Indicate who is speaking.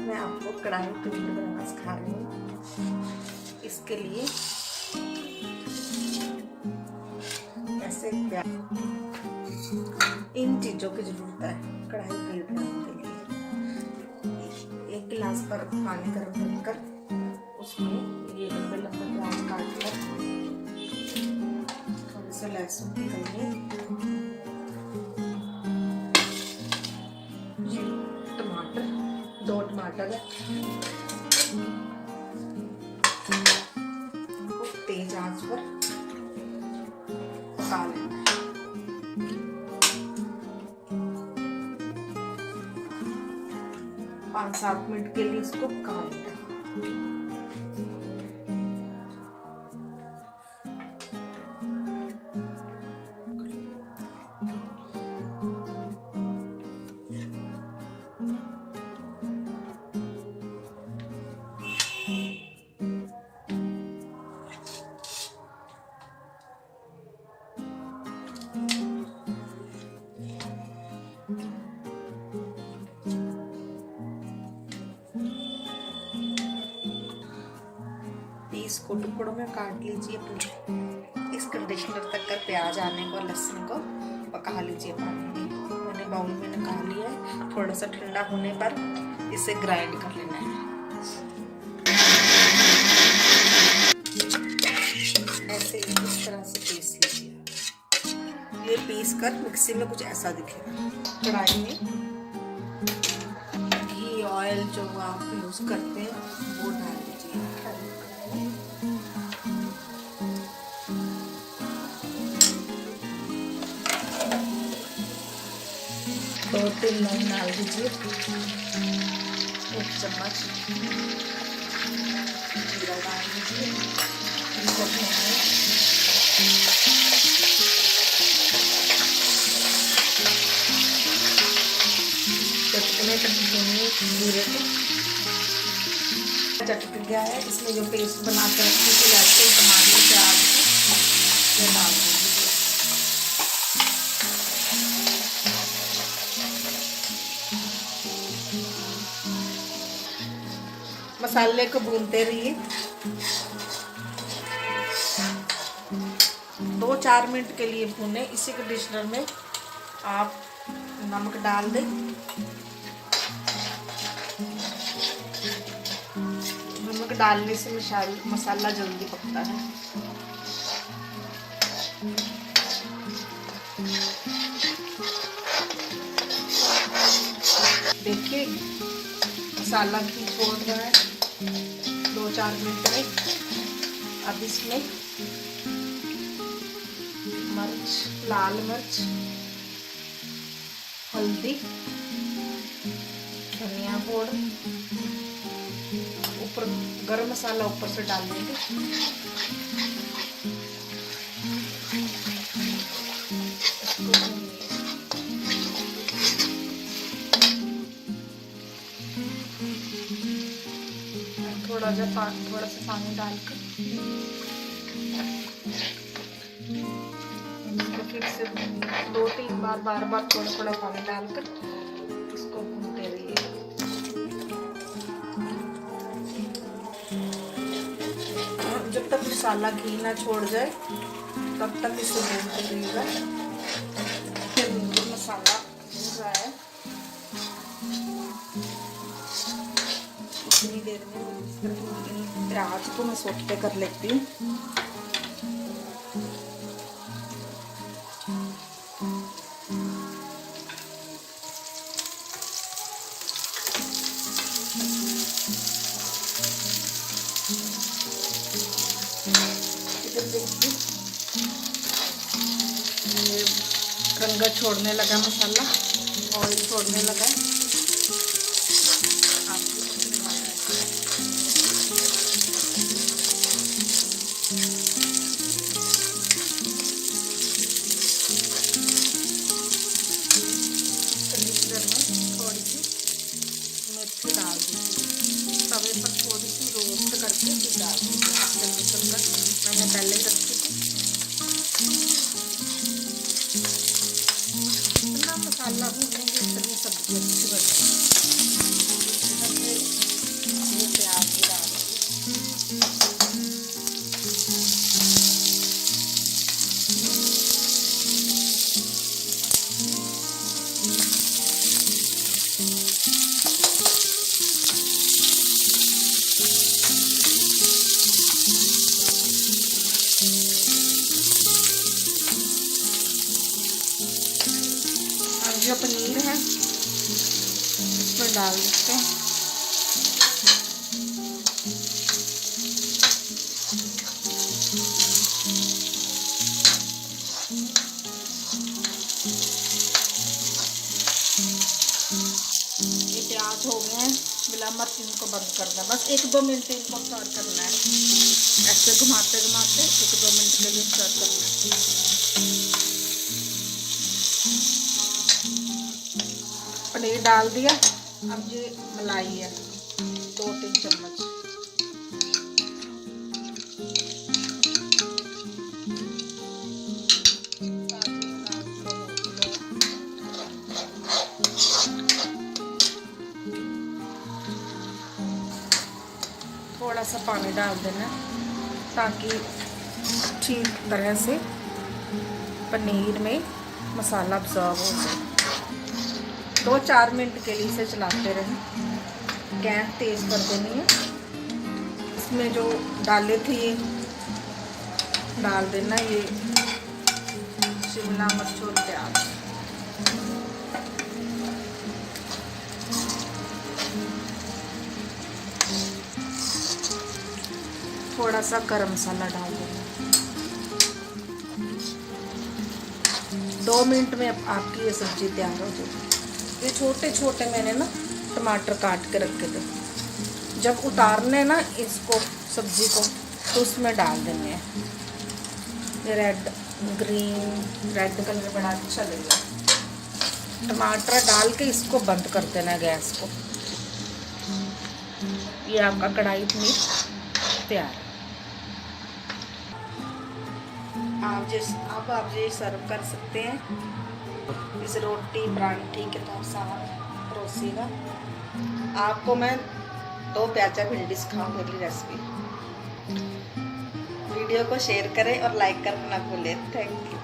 Speaker 1: मैं आपको कढ़ाई पनीर बनाना सिखा रही हूँ। इसके लिए ऐसे इन चीज़ों की ज़रूरत है कढ़ाई पनीर बनाने के लिए। 1 गिलास पर पानी गर्म कर उसमें ये लंबे लंबे प्याज काट कर, थोड़े से लहसुन की कली, टमाटर, 2 टमाटर है, तेज आंच पर पका लेना है। 5-7 मिनट के लिए इसको पका लेना है। इसको टुकड़ों में काट लीजिए। इस कंडीशनर तक कर प्याज आने को, लहसुन को पका लीजिए पानी में। मैंने बाउल में निकाल लिया है। थोड़ा सा ठंडा होने पर इसे ग्राइंड कर लेना है। ऐसे इस तरह से पीस लीजिए। ये पीस कर मिक्सी में कुछ ऐसा दिखेगा। कढ़ाई में घी ऑयल जो आप यूज करते हैं वो डाल लीजिए। 2-3 लौंग डाल दीजिए। 1 चम्मच जीरा डाल दीजिए। चटकने तक भूनिए जीरे को। चटक गया है। इसमें जो पेस्ट बना कर रखी थी लहसुन, टमाटर, प्याज ये डाल दीजिए। मसाले को भूनते रहिए। 2-4 मिनट के लिए भूने। इसी कंडीशनर में आप नमक डाल दें। नमक डालने से मसाला जल्दी पकता है। देखिए मसाला भी छोड़ रहा है 2-4 मिनट में। अब इसमें मिर्च, लाल मिर्च, हल्दी, धनिया पाउडर, ऊपर गरम मसाला ऊपर से डाल देंगे। थोड़ा सा पानी डालकर फिर से 2-3 बार थोड़ा पानी डालकर इसको भूनते रहिए। जब तक मसाला घी ना छोड़ जाए तब तक इसे भूनते रहिएगा। मसाला भून रहा है। इतनी देर में प्याज को मैं सोटे कर लेती हूँ। रंग छोड़ने लगा मसाला, ऑयल छोड़ने लगा। कंडीशनर में थोड़ी सी मेथी डाल दीजिए। तवे पर थोड़ी सी रोस्ट करके फिर डाल दीजिए। आपने निकल कर मैंने पहले ही रखी थी। इतना मसाला भूनेंगे इतनी सब्जी अच्छी बनेगी। जो पनीर है इसमें डाल देते हैं। ये प्याज हो गए हैं, बिला मत इनको बंद करना, बस 1-2 मिनट इनको फ्राई करना है। ऐसे घुमाते घुमाते 1-2 मिनट के लिए फ्राई करना है। पनीर डाल दिया। अब ये मलाई है 2-3 चम्मच। थोड़ा सा पानी डाल देना ताकि ठीक तरह से पनीर में मसाला अब्जॉर्ब हो जाए। 2-4 मिनट के लिए इसे चलाते रहें। गैस तेज़ कर देनी है। इसमें जो डाले थे ये डाल देना, ये शिमला मिर्च और प्याज। थोड़ा सा गरम मसाला डाल देना। 2 मिनट में आपकी ये सब्ज़ी तैयार हो जाएगी। ये छोटे छोटे मैंने ना टमाटर काट के रखे थे। जब उतारने ना इसको सब्ज़ी को तो उसमें डाल देंगे। ये रेड कलर बड़ा अच्छा लगेगा। टमाटर डाल के इसको बंद कर देना गैस को। ये आपका कढ़ाई पनीर तैयार है। अब आप ये सर्व कर सकते हैं। इस रोटी परांठी के साथ परोसीगा। आपको मैं 2 प्याजा भिंडी सिखाऊंगी अगली रेसिपी। वीडियो को शेयर करें और लाइक करना ना भूलें। Thank you.